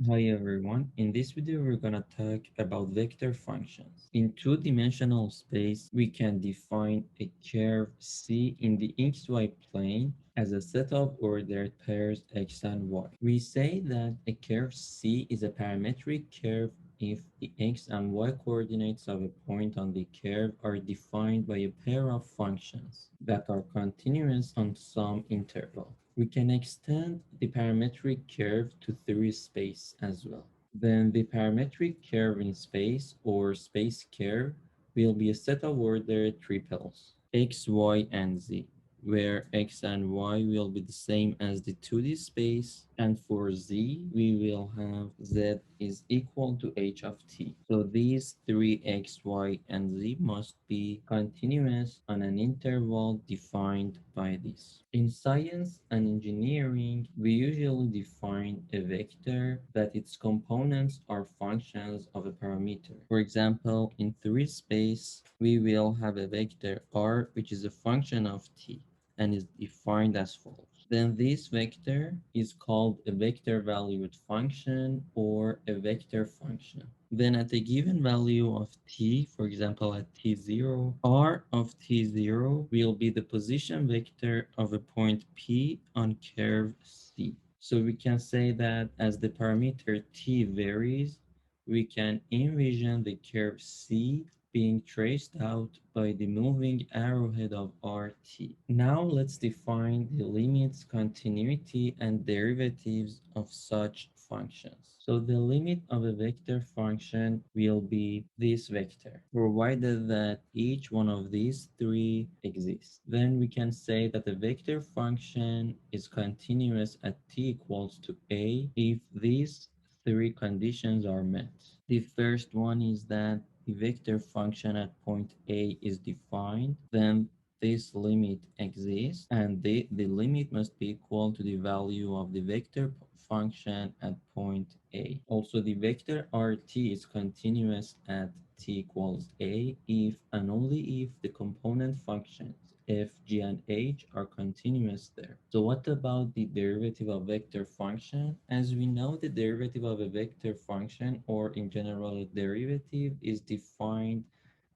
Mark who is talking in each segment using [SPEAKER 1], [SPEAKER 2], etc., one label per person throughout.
[SPEAKER 1] Hi everyone, in this video we're gonna talk about vector functions. In two-dimensional space, we can define a curve C in the xy plane as a set of ordered pairs x and y. We say that a curve C is a parametric curve if the x and y coordinates of a point on the curve are defined by a pair of functions that are continuous on some interval. We can extend the parametric curve to 3 space as well. Then the parametric curve in space or space curve will be a set of ordered triples x, y, and z, where x and y will be the same as the 2D space, and for z we will have z is equal to h of t. So these three x, y, and z must be continuous on an interval defined by this. In science and engineering, we usually define a vector that its components are functions of a parameter. For example, in 3 space, we will have a vector r which is a function of t and is defined as follows. Then this vector is called a vector valued function or a vector function. Then at a given value of t, for example at t0, r of t0 will be the position vector of a point P on curve C. So we can say that as the parameter t varies, we can envision the curve C being traced out by the moving arrowhead of RT. Now let's define the limits, continuity, and derivatives of such functions. So the limit of a vector function will be this vector, provided that each one of these three exists. Then we can say that the vector function is continuous at t equals to a if these three conditions are met. The first one is that the vector function at point A is defined, then this limit exists, and the limit must be equal to the value of the vector function at point A. Also, the vector RT is continuous at t equals A if and only if the component functions f, g, and h are continuous there. So what about the derivative of vector function? As we know, the derivative of a vector function, or in general a derivative, is defined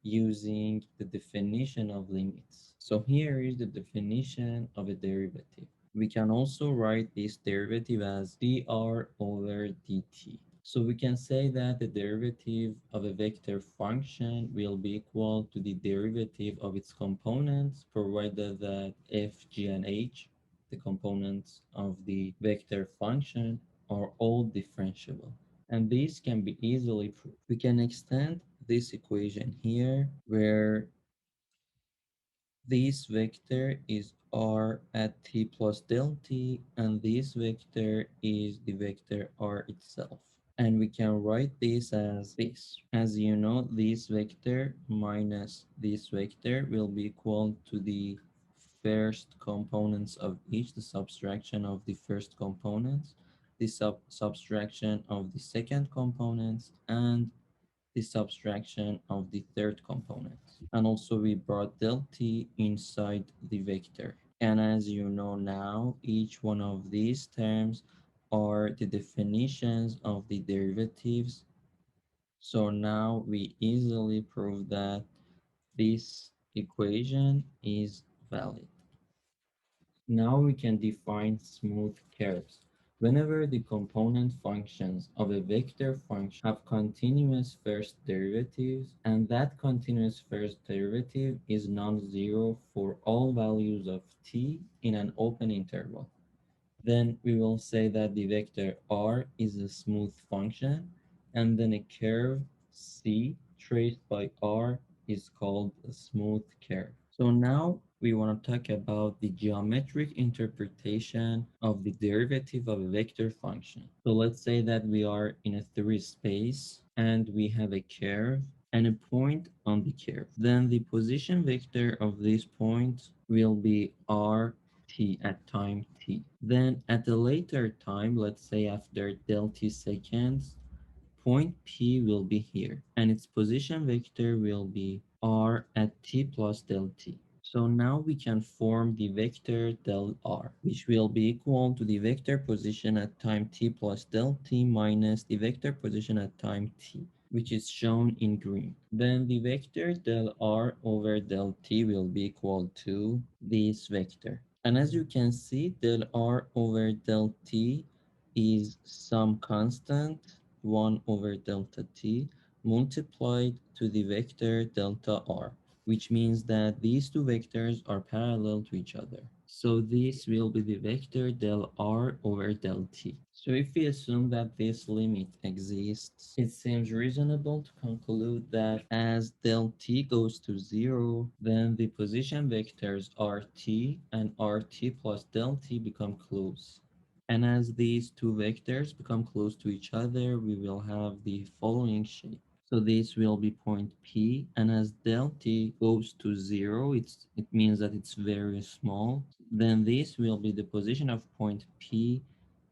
[SPEAKER 1] using the definition of limits. So here is the definition of a derivative. We can also write this derivative as dr over dt. So we can say that the derivative of a vector function will be equal to the derivative of its components, provided that f, g, and h, the components of the vector function, are all differentiable. And this can be easily proved. We can extend this equation here, where this vector is r at t plus del t, and this vector is the vector r itself. And we can write this as this. As you know, this vector minus this vector will be equal to the first components of each, the subtraction of the first components, the subtraction of the second components, and the subtraction of the third component. And also we brought del t inside the vector. And as you know now, each one of these terms are the definitions of the derivatives. So now we easily prove that this equation is valid. Now we can define smooth curves. Whenever the component functions of a vector function have continuous first derivatives, and that continuous first derivative is non-zero for all values of t in an open interval, then we will say that the vector r is a smooth function, and then a curve c traced by r is called a smooth curve. So now we want to talk about the geometric interpretation of the derivative of a vector function. So let's say that we are in a 3 space and we have a curve and a point on the curve. Then the position vector of this point will be r t at time t. Then at a later time, let's say after del t seconds, point P will be here, and its position vector will be r at t plus del t. So now we can form the vector del r, which will be equal to the vector position at time t plus del t minus the vector position at time t, which is shown in green. Then the vector del r over del t will be equal to this vector. And as you can see, del r over del t is some constant 1 over delta t multiplied to the vector delta r, which means that these two vectors are parallel to each other. So this will be the vector del r over del t. So if we assume that this limit exists, it seems reasonable to conclude that as del t goes to 0, then the position vectors rt and rt plus del t become close. And as these two vectors become close to each other, we will have the following shape. So this will be point P, and as del t goes to 0, it means that it's very small. Then this will be the position of point P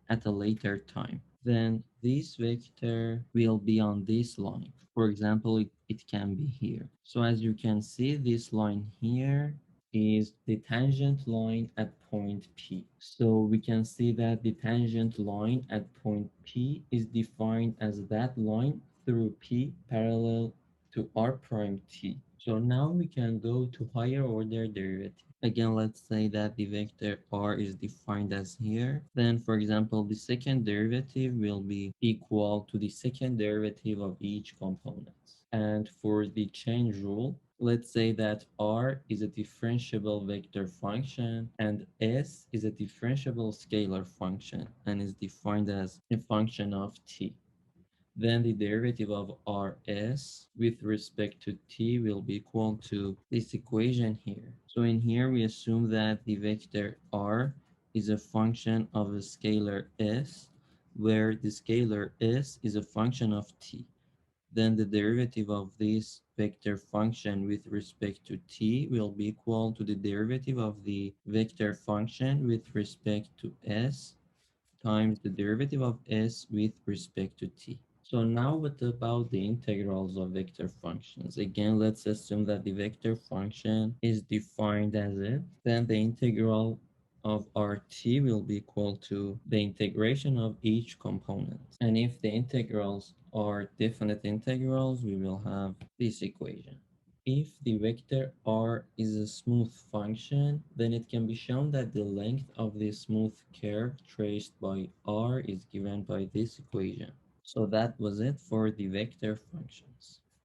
[SPEAKER 1] at a later time. Then this vector will be on this line. For example, it can be here. So as you can see, this line here is the tangent line at point P. So we can see that the tangent line at point P is defined as that line through P parallel to r prime t. So now we can go to higher order derivative. Again, let's say that the vector r is defined as here. Then, for example, the second derivative will be equal to the second derivative of each component. And for the chain rule, let's say that r is a differentiable vector function and s is a differentiable scalar function and is defined as a function of t. Then the derivative of rs with respect to t will be equal to this equation here. So in here we assume that the vector r is a function of a scalar s, where the scalar s is a function of t. Then the derivative of this vector function with respect to t will be equal to the derivative of the vector function with respect to s times the derivative of s with respect to t. So now what about the integrals of vector functions? Again, let's assume that the vector function is defined as it. Then the integral of rt will be equal to the integration of each component. And if the integrals are definite integrals, we will have this equation. If the vector r is a smooth function, then it can be shown that the length of the smooth curve traced by r is given by this equation. So that was it for the vector functions.